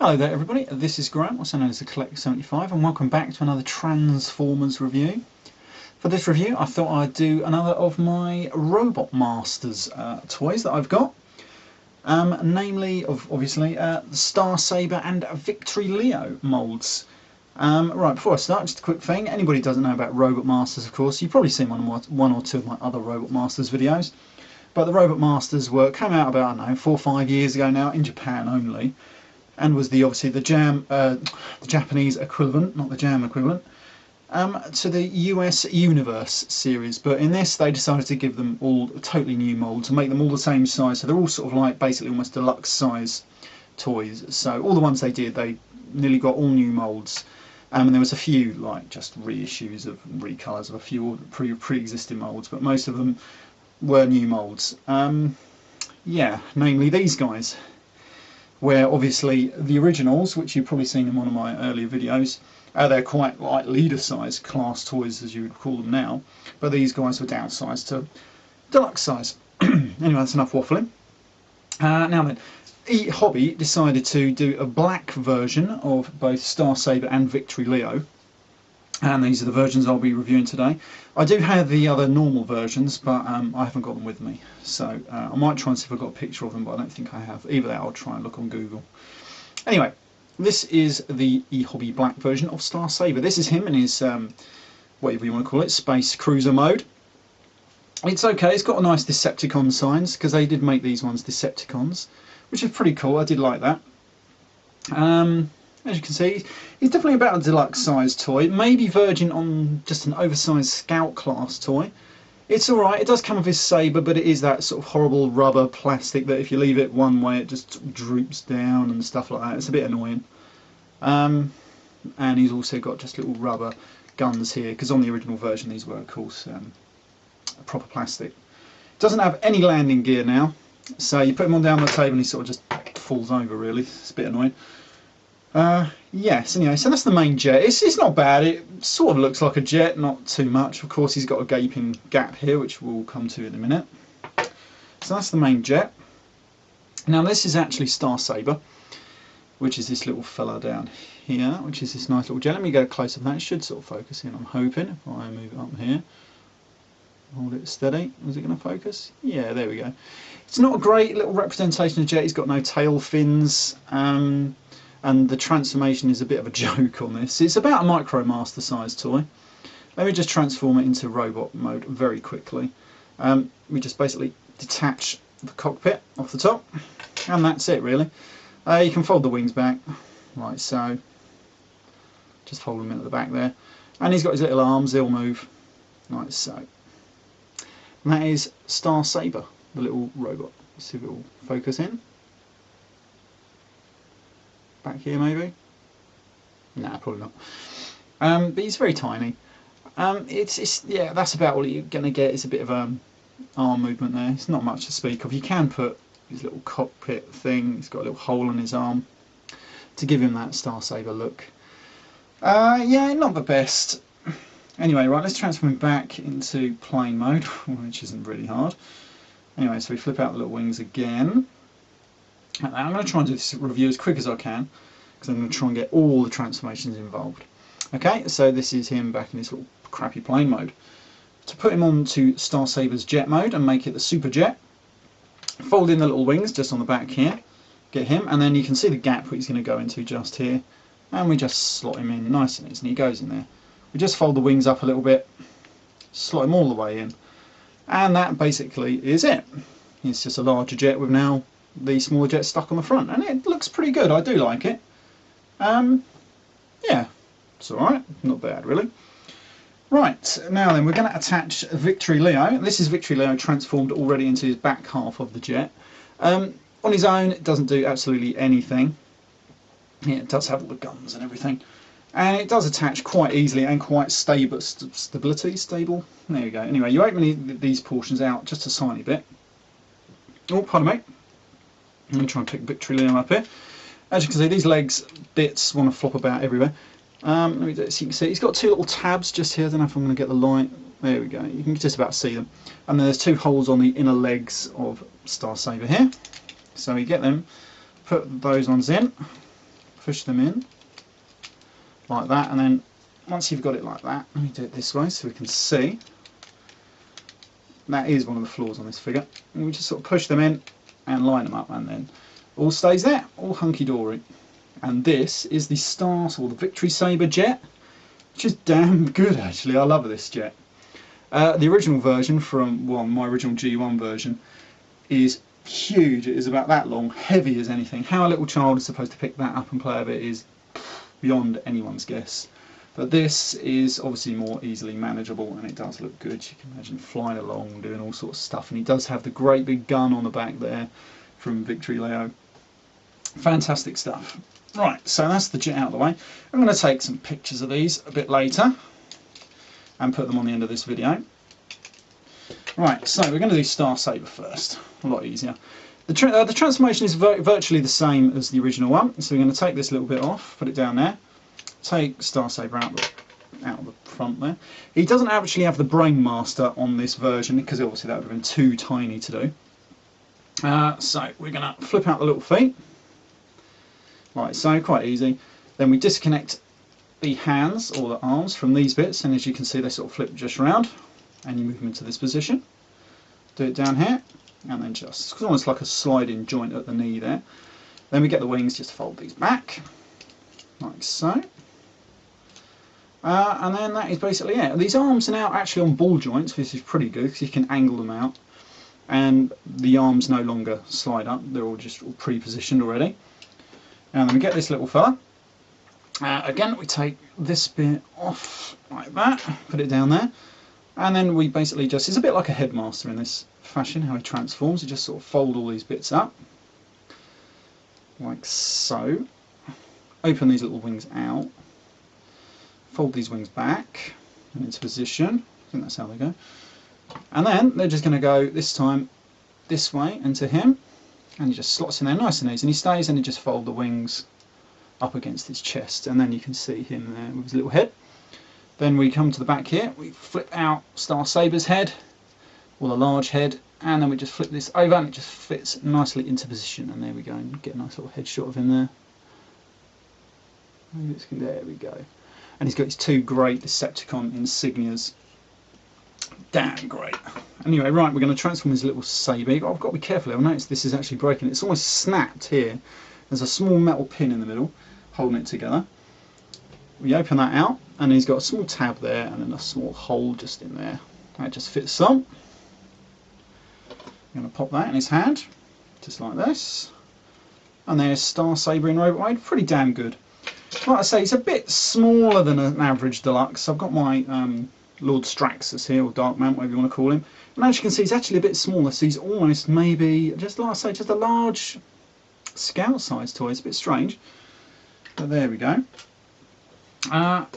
Hello there everybody, this is Graham, also known as the Collect75, and welcome back to another Transformers review. For this review I thought I'd do another of my Robotmasters toys that I've got. Namely, obviously, the Star Saber and Victory Leo moulds. Right, before I start, just a quick thing. Anybody who doesn't know about Robotmasters, of course, you've probably seen one or two of my other Robotmasters videos. But the Robotmasters came out about, I don't know, 4 or 5 years ago now, in Japan only. And was obviously the Japanese equivalent, not the Jam equivalent, to the US Universe series. But in this, they decided to give them all totally new moulds and make them all the same size. So they're all sort of like basically almost deluxe size toys. So all the ones they did, they nearly got all new moulds. And there was a few like just reissues of recolors of a few pre-existing moulds, but most of them were new moulds. Yeah, namely these guys, where obviously the originals, which you've probably seen in one of my earlier videos, they're quite like leader-size class toys, as you would call them now, but these guys were downsized to deluxe size. Anyway, that's enough waffling. Now then, eHobby decided to do a black version of both Star Saber and Victory Leo, and these are the versions I'll be reviewing today. I do have the other normal versions, but I haven't got them with me, so I might try and see if I've got a picture of them, but I don't think I have. Either that, I'll try and look on Google. Anyway, this is the eHobby black version of Star Saber. This is him in his, whatever you want to call it, Space Cruiser mode. It's okay, it's got a nice Decepticon signs, because they did make these ones Decepticons, which is pretty cool. I did like that. As you can see, he's definitely about a deluxe size toy, maybe verging on just an oversized Scout class toy. It's alright, it does come with his saber, but it is that sort of horrible rubber plastic that if you leave it one way it just droops down and stuff like that. It's a bit annoying. And he's also got just little rubber guns here, because on the original version these were of course proper plastic. Doesn't have any landing gear now, so you put him on down the table and he sort of just falls over really. It's a bit annoying. Yes, anyway, so that's the main jet. It's not bad. It sort of looks like a jet, not too much. Of course, he's got a gaping gap here, which we'll come to in a minute. So that's the main jet. Now this is actually Star Saber, which is this little fella down here, which is this nice little jet. Let me go closer than that. It should sort of focus in, I'm hoping, if I move it up here. Hold it steady. Is it going to focus? Yeah, there we go. It's not a great little representation of jet. He's got no tail fins. And the transformation is a bit of a joke on this. It's about a Micromaster size toy. Let me just transform it into robot mode very quickly. We just basically detach the cockpit off the top, and that's it really. You can fold the wings back, like so. Just fold them into the back there. And he's got his little arms, they'll move, like so. And that is Star Saber, the little robot. Let's see if it will focus in. Back here maybe? Nah, probably not. But he's very tiny. Yeah, that's about all you're going to get. It's a bit of arm movement there. It's not much to speak of. You can put his little cockpit thing. He's got a little hole in his arm to give him that Star Saber look. Yeah, not the best. Anyway, right, let's transform him back into plane mode, which isn't really hard. Anyway, so we flip out the little wings again. I'm going to try and do this review as quick as I can, because I'm going to try and get all the transformations involved. Okay, so this is him back in his little crappy plane mode. To put him on to Star Saber's jet mode and make it the super jet, fold in the little wings just on the back here, get him, and then you can see the gap he's going to go into just here, and we just slot him in nice and easy, and he goes in there. We just fold the wings up a little bit, slot him all the way in, and that basically is it. It's just a larger jet with now the smaller jet stuck on the front, and it looks pretty good. I do like it. Yeah, it's alright, not bad really. Right, now then we're going to attach Victory Leo. This is Victory Leo transformed already into his back half of the jet. On his own it doesn't do absolutely anything. Yeah, it does have all the guns and everything, and it does attach quite easily and quite stable. There you go. Anyway, you open these portions out just a tiny bit. Oh, pardon me. I'm going to try and pick Victory Leo up here. As you can see, these legs bits want to flop about everywhere. Let me do it so you can see. He's got two little tabs just here. I don't know if I'm going to get the light. There we go. You can just about see them. And then there's two holes on the inner legs of Star Saber here. So we get them, put those ones in, push them in like that, and then once you've got it like that, let me do it this way so we can see. That is one of the flaws on this figure. And we just sort of push them in and line them up, and then all stays there, all hunky-dory. And this is the Start, or the Victory Saber jet, which is damn good actually. I love this jet. The original version from, well, my original G1 version is huge. It is about that long, heavy as anything. How a little child is supposed to pick that up and play with it is beyond anyone's guess. But this is obviously more easily manageable, and it does look good. You can imagine flying along, doing all sorts of stuff, and he does have the great big gun on the back there from Victory Leo. Fantastic stuff. Right, so that's the jet out of the way. I'm going to take some pictures of these a bit later and put them on the end of this video. Right, so we're going to do Star Saber first. A lot easier. The transformation is virtually the same as the original one. So we're going to take this little bit off, put it down there. Take Star Saber out of the front there. He doesn't actually have the Brain Master on this version because obviously that would have been too tiny to do. So we're going to flip out the little feet, like so, quite easy. Then we disconnect the hands or the arms from these bits, and as you can see they sort of flip just round, and you move them into this position. Do it down here, and then just, it's almost like a sliding joint at the knee there. Then we get the wings, just fold these back, like so. And then that is basically it. These arms are now actually on ball joints, which is pretty good because you can angle them out, and the arms no longer slide up, they're all just pre-positioned already. And then we get this little fella. Again, we take this bit off like that, put it down there, and then we basically just, it's a bit like a headmaster in this fashion, how he transforms. You just sort of fold all these bits up, like so. Open these little wings out. Fold these wings back and into position. I think that's how they go. And then they're just going to go this time this way into him, and he just slots in there nice and easy, and he stays, and you just fold the wings up against his chest, and then you can see him there with his little head. Then we come to the back here, we flip out Star Saber's head, or the large head, and then we just flip this over, and it just fits nicely into position, and there we go, and get a nice little head shot of him there. There we go. And he's got his two great Decepticon insignias. Damn great. Anyway, right, we're going to transform his little Saber. I've got to be careful. I've noticed this is actually breaking. It's almost snapped here. There's a small metal pin in the middle holding it together. We open that out, and he's got a small tab there and then a small hole just in there. That just fits some. I'm going to pop that in his hand, just like this. And there's Star Saber in robot mode. Pretty damn good. Like I say, it's a bit smaller than an average deluxe. I've got my Lord Straxus here, or Dark Mount, whatever you want to call him. And as you can see, he's actually a bit smaller, so he's almost maybe, just like I say, just a large scout size toy. It's a bit strange. But there we go. Right,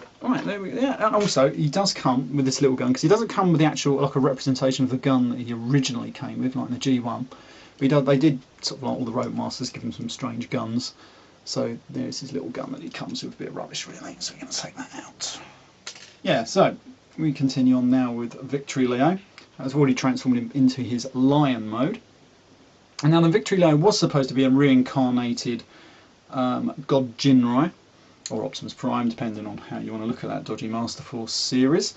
there we go. Yeah, and also, he does come with this little gun, because he doesn't come with the actual, like a representation of the gun that he originally came with, like in the G1. But they did, sort of like all the Robotmasters, give him some strange guns. So there's his little gun that he comes with, a bit of rubbish really, so we're going to take that out. Yeah, so we continue on now with Victory Leo. I've already transformed him into his lion mode. And now the Victory Leo was supposed to be a reincarnated God Jinrai, or Optimus Prime, depending on how you want to look at that dodgy Master Force series.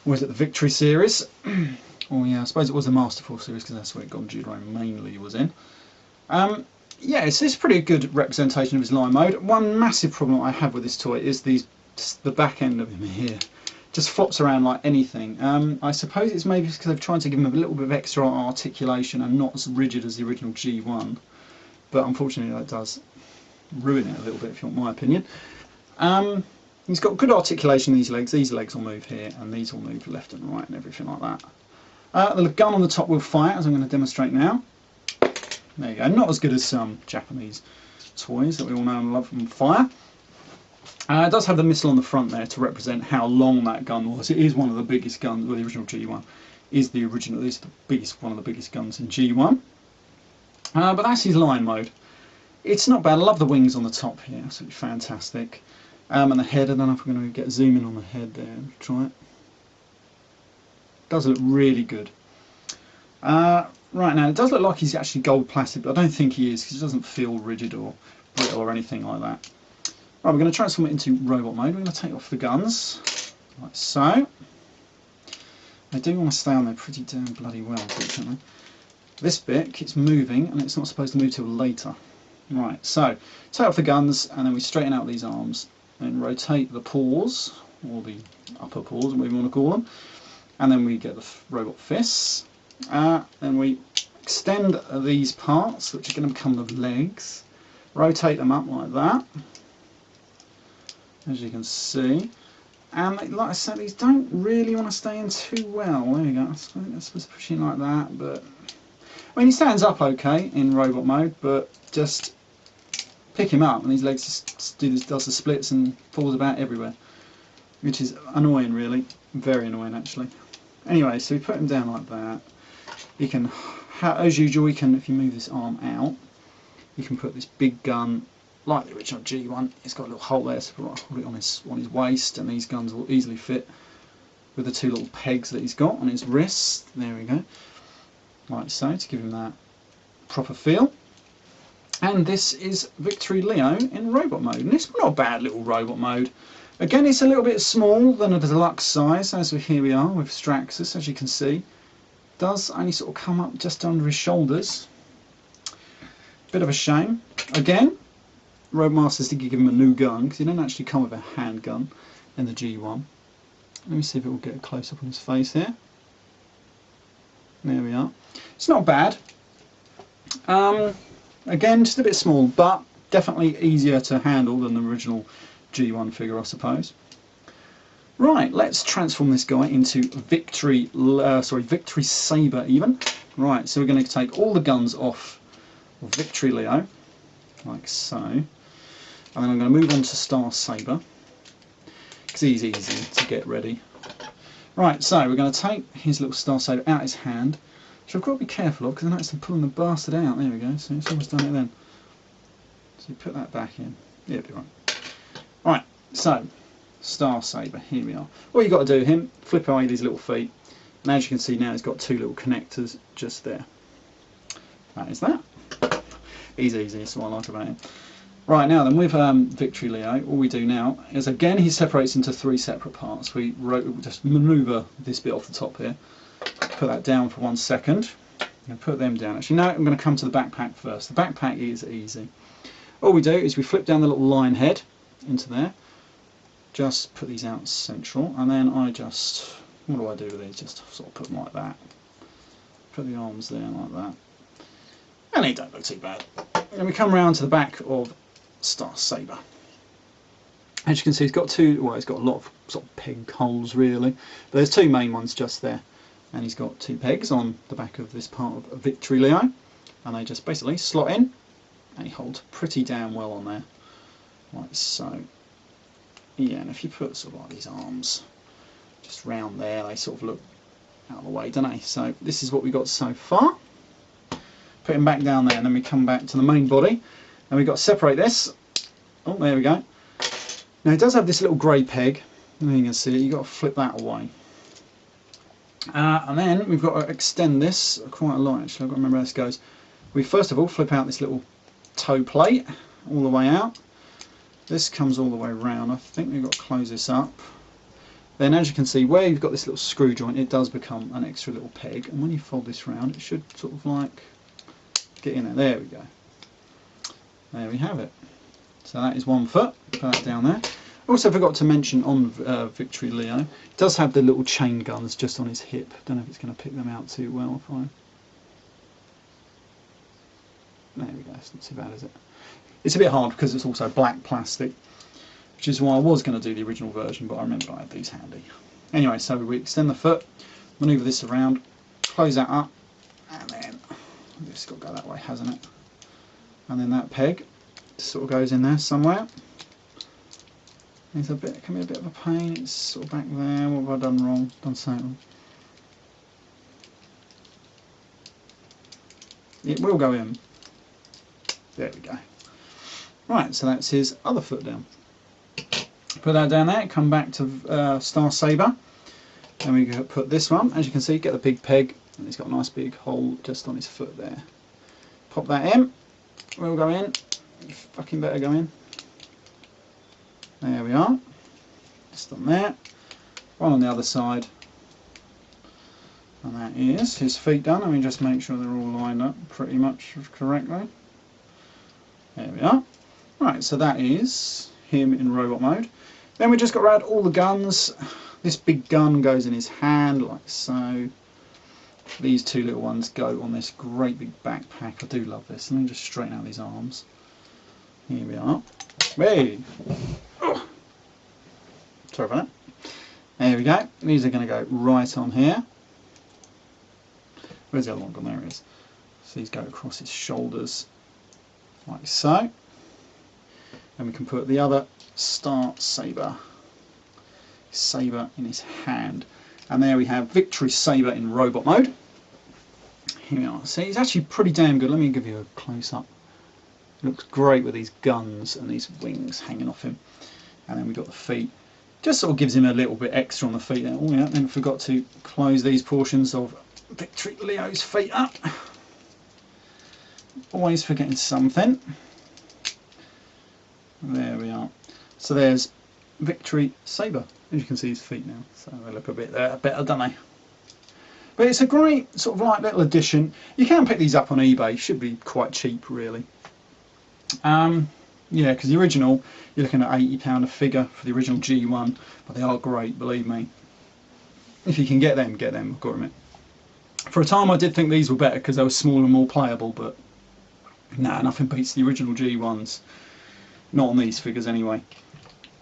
Or was it the Victory series? Oh yeah, I suppose it was the Master Force series, because that's where God Jinrai mainly was in. Yeah, it's a pretty good representation of his lion mode. One massive problem I have with this toy is the back end of him here. Just flops around like anything. I suppose it's maybe because they've tried to give him a little bit of extra articulation and not as rigid as the original G1. But unfortunately that does ruin it a little bit, if you want my opinion. He's got good articulation in these legs. These legs will move here, and these will move left and right and everything like that. The gun on the top will fire, as I'm going to demonstrate now. There you go, not as good as some Japanese toys that we all know and love from fire. It does have the missile on the front there to represent how long that gun was. It is one of the biggest guns, well, the original G1 is the original, this is the biggest, one of the biggest guns in G1. But that's his lion mode. It's not bad. I love the wings on the top here, absolutely fantastic. And the head, I don't know if we're going to get zoom in on the head there, try it. Does look really good. Right, now it does look like he's actually gold plastic, but I don't think he is, because it doesn't feel rigid or brittle or anything like that. Right, we're going to transform it into robot mode. We're going to take off the guns, like so. They do want to stay on there pretty damn bloody well, unfortunately. This bit keeps moving, and it's not supposed to move till later. Right, so take off the guns, and then we straighten out these arms, and rotate the paws, or the upper paws, whatever you want to call them, and then we get the robot fists. Then we extend these parts, which are going to become the legs, rotate them up like that, as you can see. And like I said, these don't really want to stay in too well. There you go. I think that's supposed to push in like that, but I mean, he stands up okay in robot mode, but just pick him up and these legs just does the splits and falls about everywhere, which is annoying, really. Very annoying, actually. Anyway, so we put him down like that. You can, as usual, you can, if you move this arm out, you can put this big gun like the original G1. It's got a little hole there, so hold it on his waist, and these guns will easily fit with the two little pegs that he's got on his wrists. There we go, like so, to give him that proper feel. And this is Victory Leo in robot mode, and it's not a bad little robot mode. Again, it's a little bit small than a deluxe size, as here we are with Straxus, as you can see. Does only sort of come up just under his shoulders. Bit of a shame. Again, Robotmasters did give him a new gun, because he didn't actually come with a handgun in the G1. Let me see if it will get a close up on his face here. There we are. It's not bad. Again, just a bit small, but definitely easier to handle than the original G1 figure, I suppose. Right, let's transform this guy into Victory Saber even. Right, so we're going to take all the guns off of Victory Leo, like so. And then I'm going to move on to Star Saber, because he's easy to get ready. Right, so we're going to take his little Star Saber out of his hand, which I've got to be careful of, because I noticed I'm pulling the bastard out. There we go, so it's almost done it then. So you put that back in. Yeah, it'll be right. Right, so Star Saber, here we are. All you've got to do with him, flip away these little feet, and as you can see now, he's got two little connectors just there. That is that. He's easy, that's what I like about him. Right, now then, with Victory Leo, all we do now is, again, he separates into three separate parts. We just manoeuvre this bit off the top here, put that down for 1 second, and put them down. Actually, now I'm going to come to the backpack first. The backpack is easy. All we do is we flip down the little lion head into there, just put these out central, and then I just, what do I do with these? Just sort of put them like that. Put the arms there like that. And they don't look too bad. And we come round to the back of Star Saber. As you can see, he's got two, well, he's got a lot of sort of peg holes really, but there's two main ones just there. And he's got two pegs on the back of this part of Victory Leo, and they just basically slot in, and he holds pretty damn well on there, like so. Yeah, and if you put sort of like these arms just round there, they sort of look out of the way, don't they? So this is what we got so far. Put him back down there, and then we come back to the main body, and we've got to separate this. Oh, there we go. Now it does have this little grey peg, and you can see it, you've got to flip that away. And then we've got to extend this quite a lot, actually. I've got to remember how this goes. We first of all flip out this little toe plate all the way out. This comes all the way around. I think we've got to close this up. Then, as you can see, where you've got this little screw joint, it does become an extra little peg, and when you fold this round, it should sort of like get in there. There we go. There we have it. So that is 1 foot. Put that down there. Also forgot to mention on Victory Leo, it does have the little chain guns just on his hip. Don't know if it's going to pick them out too well. There we go. It's not too bad, is it? It's a bit hard because it's also black plastic, which is why I was going to do the original version, but I remember I had these handy. Anyway, so we extend the foot, manoeuvre this around, close that up, and then it's got to go that way, hasn't it? And then that peg sort of goes in there somewhere. It's a bit, it can be a bit of a pain. It's sort of back there. What have I done wrong? Done something wrong. It will go in. There we go. Right, so that's his other foot down. Put that down there. Come back to Star Saber, and we put this one. As you can see, get the big peg, and it's got a nice big hole just on his foot there. Pop that in. We'll go in. You fucking better go in. There we are. Just on there. One on the other side. And that is his feet done. Let me just make sure they're all lined up pretty much correctly. There we are. Right, so that is him in robot mode. Then we just got to add all the guns. This big gun goes in his hand like so. These two little ones go on this great big backpack. I do love this. Let me just straighten out these arms. Here we are. Hey! Oh. Sorry about that. There we go. These are going to go right on here. Where's the other one gone? There it is. So these go across his shoulders like so. And we can put the other Saber in his hand. And there we have Victory Saber in robot mode. Here we are. See, he's actually pretty damn good. Let me give you a close-up. Looks great with these guns and these wings hanging off him. And then we've got the feet. Just sort of gives him a little bit extra on the feet there. Oh yeah, then forgot to close these portions of Victory Leo's feet up. Always forgetting something. There we are. So there's Victory Saber. As you can see his feet now. So they look a bit better, don't they? But it's a great sort of like little addition. You can pick these up on eBay. Should be quite cheap really. Yeah, because the original, you're looking at £80 a figure for the original G1. But they are great, believe me. If you can get them, I've got to admit. For a time I did think these were better because they were smaller and more playable, but nah, nothing beats the original G1s. Not on these figures anyway.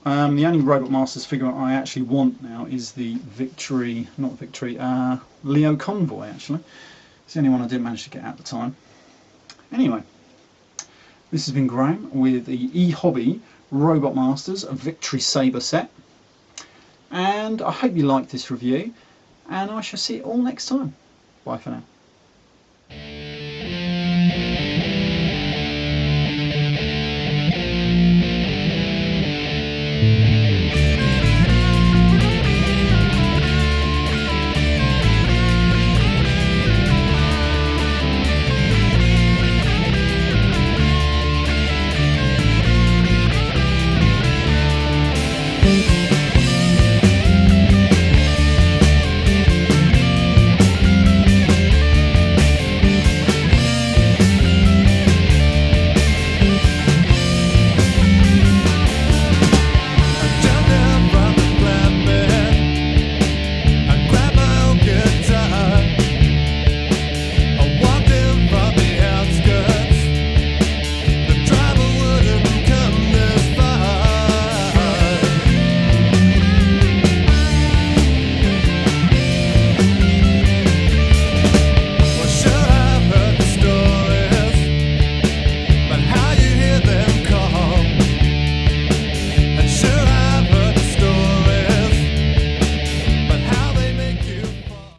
The only Robotmasters figure I actually want now is the Leo Convoy actually. It's the only one I didn't manage to get at the time. Anyway, this has been Graham with the eHobby Robotmasters Victory Saber set. And I hope you liked this review, and I shall see you all next time. Bye for now.